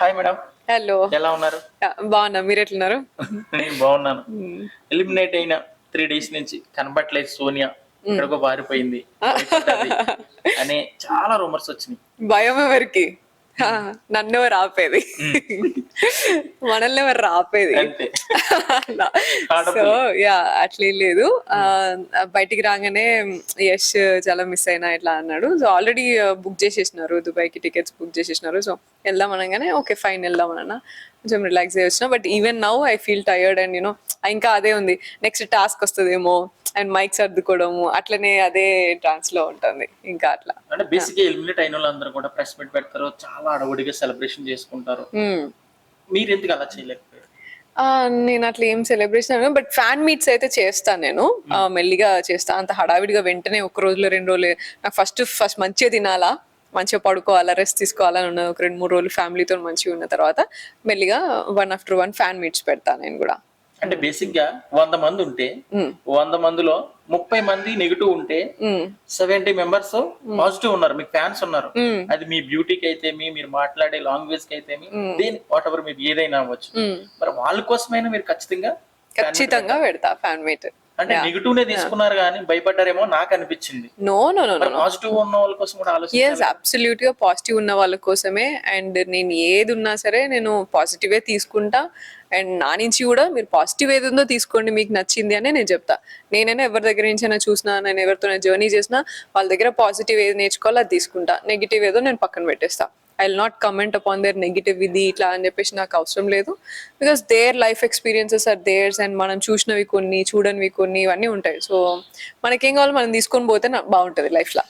Hi madam, hello. ఎలా ఉన్నారు? బాగున్నా, మీరు ఎట్లున్నారు? నేను బాగున్నాను. ఎలిమినేట్ అయిన 3 days నుంచి కనబట్లేదు సోనియా, ఎక్కడికో పారిపోయింది, భయపడ్డది అనే చాలా రూమర్స్ వచ్చినాయి. భయం ఎవరికి? నన్ను ఎవరు ఆపేది? మనల్ని ఎవరు ఆపేది? అంతే. సో యా అట్లేం లేదు. బయటికి రాగానే యష్ చాలా మిస్ అయినా ఇట్లా అన్నాడు. సో ఆల్రెడీ బుక్ చేసేసినారు, దుబాయ్కి టికెట్స్ బుక్ చేసేసినారు. సో వెళ్దాం అనగానే ఓకే ఫైన్ వెళ్దాం అన్న, కొంచెం రిలాక్స్ అయ్యి వచ్చిన. But even now I feel tired and you know ఇంకా అదే ఉంది, నెక్స్ట్ టాస్క్ వస్తుందేమో అండ్ మైక్ సర్దుకోవడము అట్లనే అదే ట్రాన్స్ లో ఉంటుంది ఇంకా అట్లా. అంటే బేసిక్ గా ఎలిమినేట్ అయిన వాళ్ళందరూ కూడా ప్రెస్ మీట్ పెడతారు, చాలా అడవుడిగా సెలబ్రేషన్ చేసుకుంటారు. మీరు ఎందుకు అలా చేయలేకపోయారు? నేను అట్లా ఏం సెలబ్రేషన్, బట్ ఫ్యాన్ మీట్స్ అయితే చేస్తాను నేను. మెల్లిగా చేస్తా, అంత హడావిడిగా వెంటనే ఒక రోజులో 2 రోజులు. నాకు ఫస్ట్ మంచిగా తినాలా, మంచిగా పడుకోవాలా, రెస్ట్ తీసుకోవాలని ఉన్నది. ఒక 2-3 రోజులు ఫ్యామిలీతో మంచిగా ఉన్న తర్వాత మెల్లిగా 1 after 1 ఫ్యాన్ మీట్స్ పెడతాను నేను కూడా. అంటే బేసిక్ గా 100 మంది ఉంటే 100 మందిలో 30 మంది నెగిటివ్ ఉంటే 70 మెంబర్స్ పాజిటివ్ ఉన్నారు, మీకు ఫ్యాన్స్ ఉన్నారు. అది మీ బ్యూటీకి అయితే మీరు మాట్లాడే లాంగ్వేజ్ కి అయితే దేని వాట్ ఎవర్ మీరు ఏదైనా అవ్వచ్చు. మరి వాళ్ళ కోసమైనా మీరు ఖచ్చితంగా పెడతా ఫ్యాన్ మీట్. అంటే నెగిటివ్ నే తీసుకున్నారు కానీ భయపడ్డారేమో నాకు అనిపించింది. నో పాజిటివ్ ఉన్న వాళ్ళ కోసం కూడా ఎస్ అబ్సల్యూట్ గా పాజిటివ్ ఉన్న వాళ్ళ కోసమే. అండ్ నేను ఏది ఉన్నా సరే నేను పాజిటివే తీసుకుంటా. అండ్ నా నుంచి కూడా మీరు పాజిటివ్ ఏది ఉందో తీసుకోండి, మీకు నచ్చింది అని నేను చెప్తా. నేనైనా ఎవరి దగ్గర నుంచి అయినా చూసినా, నేను ఎవరితో జర్నీ చేసినా వాళ్ళ దగ్గర పాజిటివ్ ఏది నేర్చుకోవాలో అది తీసుకుంటా, నెగిటివ్ ఏదో నేను పక్కన పెట్టేస్తా. I will not comment upon their negative ఇది ఇట్లా అని చెప్పేసి నాకు అవసరం లేదు. Because their life experiences are theirs and మనం చూసినవి కొన్ని, చూడనివి కొన్ని, ఇవన్నీ ఉంటాయి. సో మనకేం కావాలో మనం తీసుకొని పోతే బాగుంటుంది లైఫ్లో.